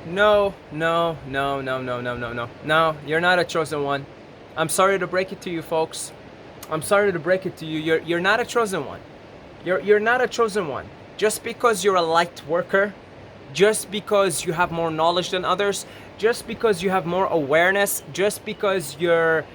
No, no, no, no, no, no, no, no. No, you're not a chosen one. I'm sorry to break it to you, folks. I'm sorry to break it to you. You're not a chosen one. You're not a chosen one. Just because you're a light worker, just because you have more knowledge than others, just because you have more awareness, just because you're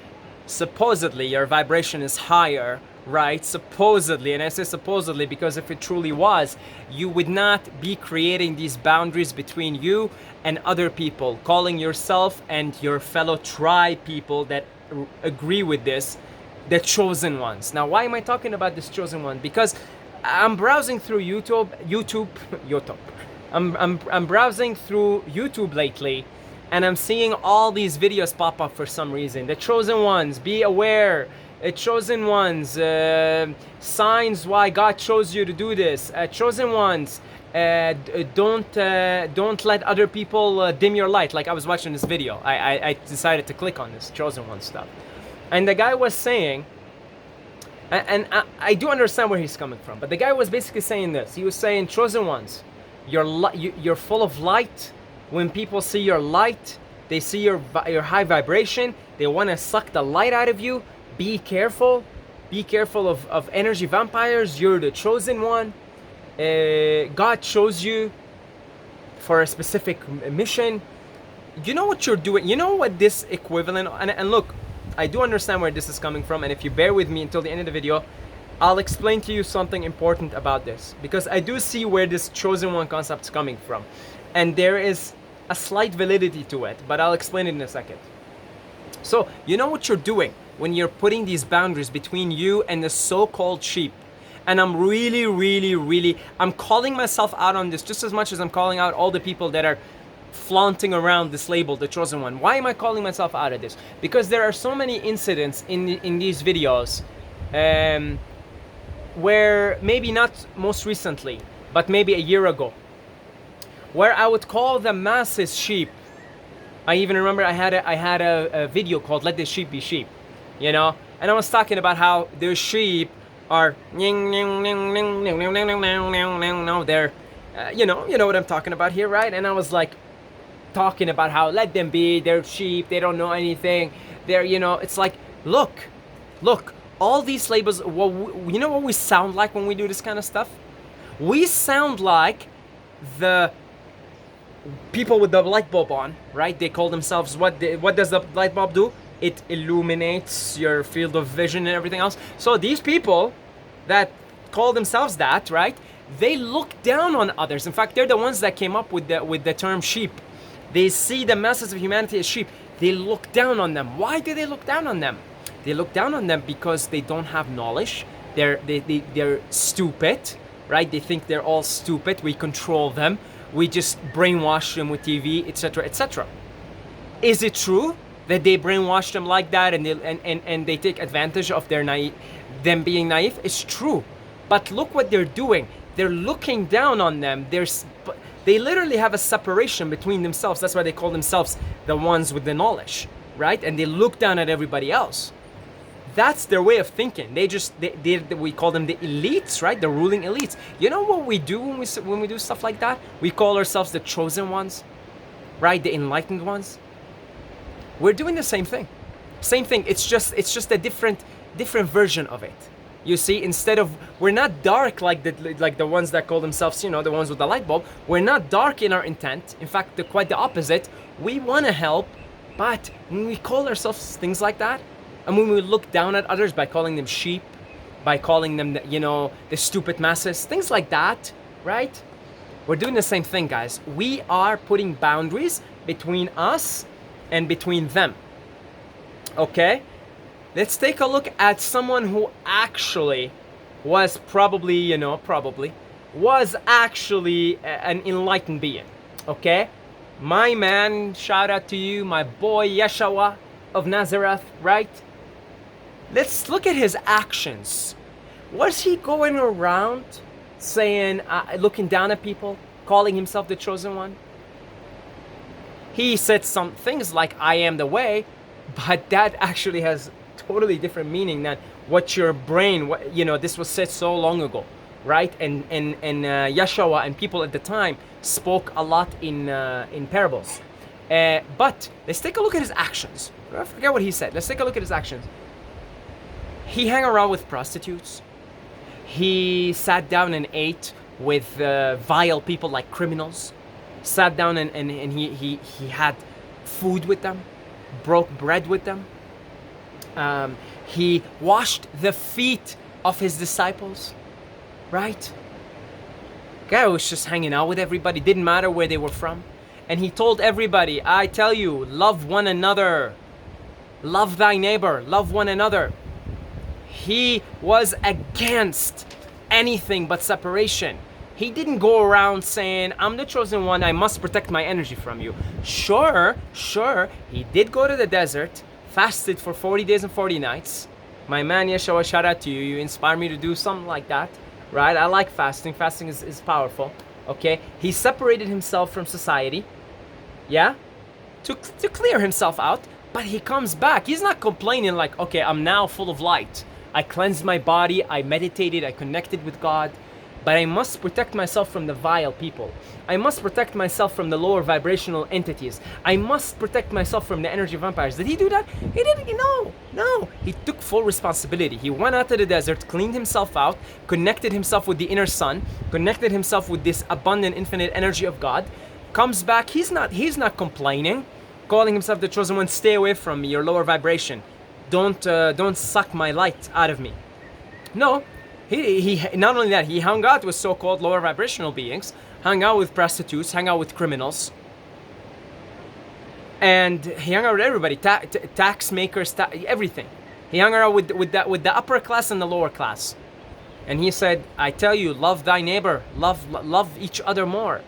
supposedly your vibration is higher, right? Supposedly, and I say supposedly because if it truly was, you would not be creating these boundaries between you and other people, calling yourself and your fellow tribe people that agree with this the chosen ones. Now, why am I talking about this chosen one? Because I'm browsing through YouTube. I'm browsing through YouTube lately, and I'm seeing all these videos pop up for some reason. The chosen ones, be aware. Chosen ones, signs why God chose you to do this. Chosen ones, don't let other people dim your light. Like I was watching this video, I decided to click on this chosen one stuff, and the guy was saying, and I do understand where he's coming from, but the guy was basically saying this. He was saying, chosen ones, you're full of light. When people see your light, they see your high vibration. They want to suck the light out of you. Be careful. Be careful of energy vampires. You're the chosen one. God chose you for a specific mission. You know what you're doing. You know what this equivalent, and look, I do understand where this is coming from, and if you bear with me until the end of the video, I'll explain to you something important about this, because I do see where this chosen one concept is coming from, and there is a slight validity to it, but I'll explain it in a second. So, you know what you're doing when you're putting these boundaries between you and the so-called sheep. And I'm really, I'm calling myself out on this just as much as I'm calling out all the people that are flaunting around this label, the chosen one. Why am I calling myself out of this? Because there are so many incidents in these videos where maybe not most recently, but maybe a year ago, where I would call the masses sheep. I even remember I had a video called "Let the Sheep Be Sheep," you know, and I was talking about how their sheep are they're you know what I'm talking about here, right? And I was like talking about how let them be, they're sheep, they don't know anything, they're, you know, it's like, look, all these labels. Well, you know what we sound like when we do this kind of stuff? We sound like the people with the light bulb on, right? They call themselves what does the light bulb do? It illuminates your field of vision and everything else. So these people that call themselves that, right? They look down on others. In fact, they're the ones that came up with the term sheep. They see the masses of humanity as sheep. They look down on them. Why do they look down on them? They look down on them because they don't have knowledge. They're stupid, right? They think they're all stupid. We control them. We just brainwash them with TV, etc., etc. Is it true that they brainwash them like that and they take advantage of them being naive? It's true. But look what they're doing. They're looking down on them. They literally have a separation between themselves. That's why they call themselves the ones with the knowledge, right? And they look down at everybody else. That's their way of thinking. We call them the elites, right? The ruling elites. You know what we do when we do stuff like that? We call ourselves the chosen ones, right? The enlightened ones. We're doing the same thing. Same thing. It's just a different version of it. You see, instead of, we're not dark like the ones that call themselves, you know, the ones with the light bulb. We're not dark in our intent. In fact, quite the opposite. We want to help, but when we call ourselves things like that, and when we look down at others by calling them sheep, by calling them, you know, the stupid masses, things like that, right? We're doing the same thing, guys. We are putting boundaries between us and between them. Okay? Let's take a look at someone who actually was was actually an enlightened being. Okay? My man, shout out to you, my boy Yeshua of Nazareth, right? Let's look at his actions. Was he going around saying, looking down at people, calling himself the chosen one? He said some things like, I am the way, but that actually has totally different meaning than what your brain, this was said so long ago. right? And Yeshua and people at the time spoke a lot in parables. But let's take a look at his actions. I forget what he said. Let's take a look at his actions. He hung around with prostitutes. He sat down and ate with vile people like criminals. Sat down and he had food with them, broke bread with them. He washed the feet of his disciples, right? Guy was just hanging out with everybody, didn't matter where they were from. And he told everybody, I tell you, love one another. Love thy neighbor, love one another. He was against anything but separation. He didn't go around saying, I'm the chosen one, I must protect my energy from you. Sure, he did go to the desert, fasted for 40 days and 40 nights. My man Yeshua, shout out to you. You inspire me to do something like that, right? I like fasting. Fasting is powerful, okay? He separated himself from society, yeah? To clear himself out, but he comes back. He's not complaining like, okay, I'm now full of light. I cleansed my body, I meditated, I connected with God. But I must protect myself from the vile people. I must protect myself from the lower vibrational entities. I must protect myself from the energy vampires. Did he do that? He didn't. No. He took full responsibility. He went out to the desert, cleaned himself out, connected himself with the inner sun, connected himself with this abundant, infinite energy of God. Comes back. He's not complaining, calling himself the chosen one. Stay away from me. Your lower vibration. Don't suck my light out of me. No. He not only that, he hung out with so-called lower vibrational beings, hung out with prostitutes, hung out with criminals, and he hung out with everybody, tax makers, everything. He hung out with the upper class and the lower class, and he said, "I tell you, love thy neighbor, love each other more."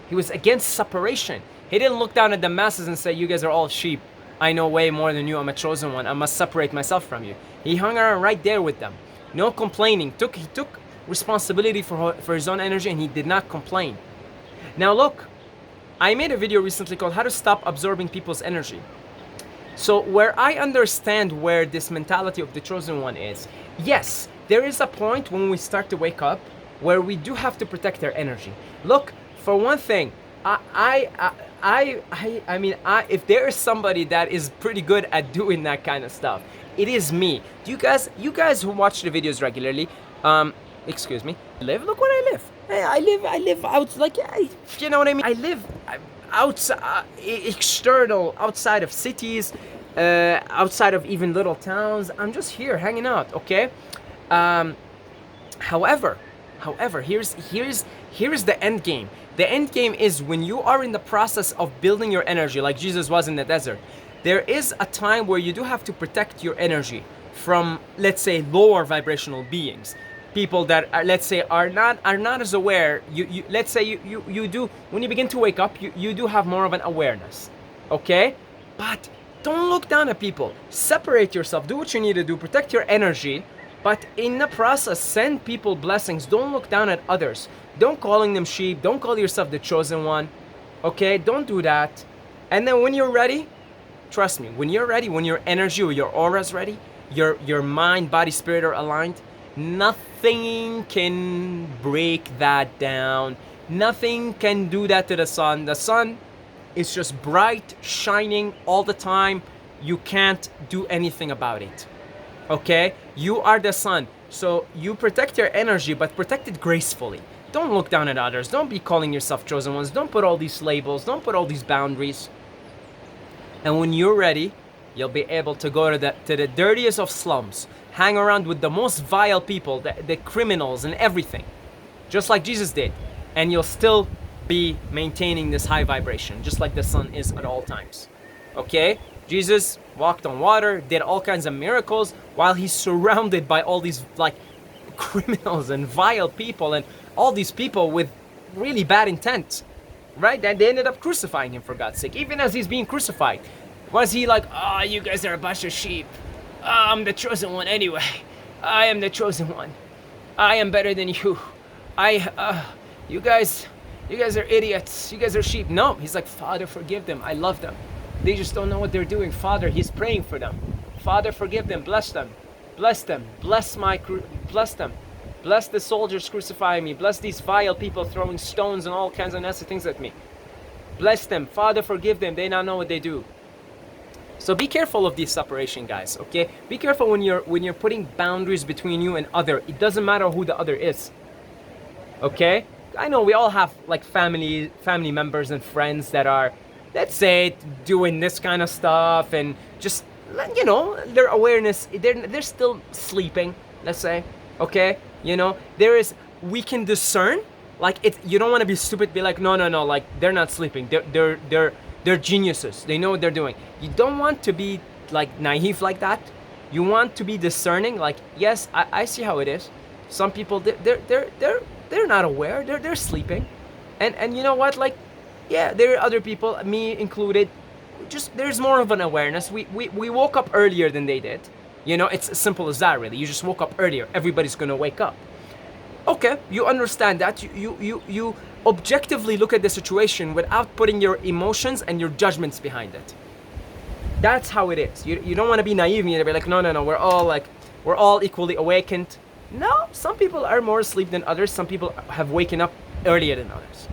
He was against separation. He didn't look down at the masses and say, "You guys are all sheep. I know way more than you. I'm a chosen one. I must separate myself from you." He hung around right there with them. No complaining. He took responsibility for his own energy, and he did not complain. Now look, I made a video recently called How to Stop Absorbing People's Energy. So where I understand where this mentality of the chosen one is, yes, there is a point when we start to wake up where we do have to protect their energy. Look, for one thing, if there is somebody that is pretty good at doing that kind of stuff, it is me. You guys who watch the videos regularly, excuse me, look where I live. Hey, I live out, like, you know what I mean? I live outside, outside of cities, outside of even little towns. I'm just here hanging out, okay? However, here's the end game. The end game is when you are in the process of building your energy, like Jesus was in the desert. There is a time where you do have to protect your energy from, let's say, lower vibrational beings, people that are, let's say, are not as aware. Let's say you do, when you begin to wake up, you do have more of an awareness, okay? But don't look down at people. Separate yourself. Do what you need to do. Protect your energy. But in the process, send people blessings. Don't look down at others. Don't calling them sheep. Don't call yourself the chosen one, okay? Don't do that. And then when you're ready, trust me, when you're ready, when your energy or your aura is ready, your mind, body, spirit are aligned, nothing can break that down. Nothing can do that to the sun. The sun is just bright, shining all the time. You can't do anything about it, okay? You are the sun. So you protect your energy, but protect it gracefully. Don't look down at others. Don't be calling yourself chosen ones. Don't put all these labels. Don't put all these boundaries. And when you're ready, you'll be able to go to the dirtiest of slums, hang around with the most vile people, the criminals and everything, just like Jesus did. And you'll still be maintaining this high vibration, just like the sun is at all times. Okay? Jesus walked on water, did all kinds of miracles, while he's surrounded by all these, like, criminals and vile people, and all these people with really bad intent. Right? And they ended up crucifying him, for God's sake. Even as he's being crucified, was he like, you guys are a bunch of sheep. I'm the chosen one anyway. I am the chosen one. I am better than you. You guys are idiots. You guys are sheep. No, he's like, Father, forgive them. I love them. They just don't know what they're doing. Father, he's praying for them. Father, forgive them. Bless them. Bless them. Bless them. Bless the soldiers crucifying me. Bless these vile people throwing stones and all kinds of nasty things at me. Bless them. Father, forgive them. They not know what they do. So be careful of these separation, guys, okay? Be careful when you're putting boundaries between you and other. It doesn't matter who the other is. Okay? I know we all have like family members and friends that are, let's say, doing this kind of stuff and just, you know, their awareness, they're still sleeping, let's say. Okay? You know, we can discern. Like, you don't want to be stupid, be like, no, like, they're not sleeping. They're geniuses. They know what they're doing. You don't want to be like naive like that. You want to be discerning. Like, yes, I see how it is. Some people, they're not aware. They're sleeping, and you know what? Like, yeah, there are other people, me included. Just there's more of an awareness. We woke up earlier than they did. You know, it's as simple as that, really. You just woke up earlier. Everybody's gonna wake up. Okay, you understand that. You objectively look at the situation without putting your emotions and your judgments behind it. That's how it is. You don't want to be naive and be like, no, we're all equally awakened. No, some people are more asleep than others. Some people have waken up earlier than others.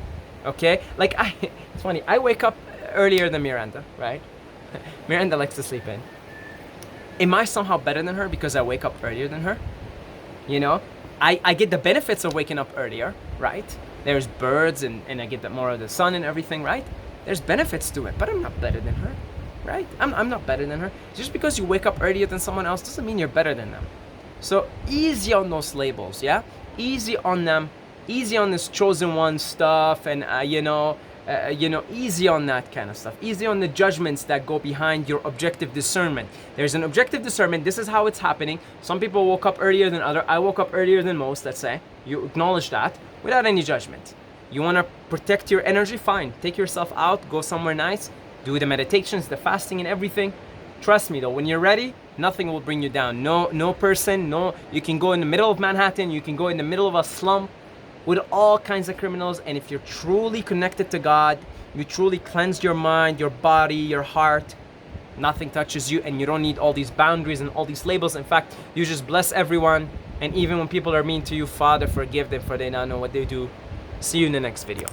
Okay, like it's funny. I wake up earlier than Miranda, right? Miranda likes to sleep in. Am I somehow better than her because I wake up earlier than her? You know, I get the benefits of waking up earlier, right? There's birds and I get more of the sun and everything, right? There's benefits to it, but I'm not better than her, right? I'm not better than her. Just because you wake up earlier than someone else doesn't mean you're better than them. So easy on those labels, yeah? Easy on them. Easy on this chosen one stuff and, easy on that kind of stuff. Easy on the judgments that go behind your objective discernment. There's an objective discernment. This is how it's happening. Some people woke up earlier than others. I woke up earlier than most, let's say. You acknowledge that without any judgment. You want to protect your energy? Fine. Take yourself out. Go somewhere nice. Do the meditations, the fasting and everything. Trust me though, when you're ready, nothing will bring you down. No person, you can go in the middle of Manhattan. You can go in the middle of a slum with all kinds of criminals, and if you're truly connected to God, you truly cleanse your mind, your body, your heart, nothing touches you, and you don't need all these boundaries and all these labels. In fact, you just bless everyone, and even when people are mean to you, Father, forgive them for they not know what they do. See you in the next video.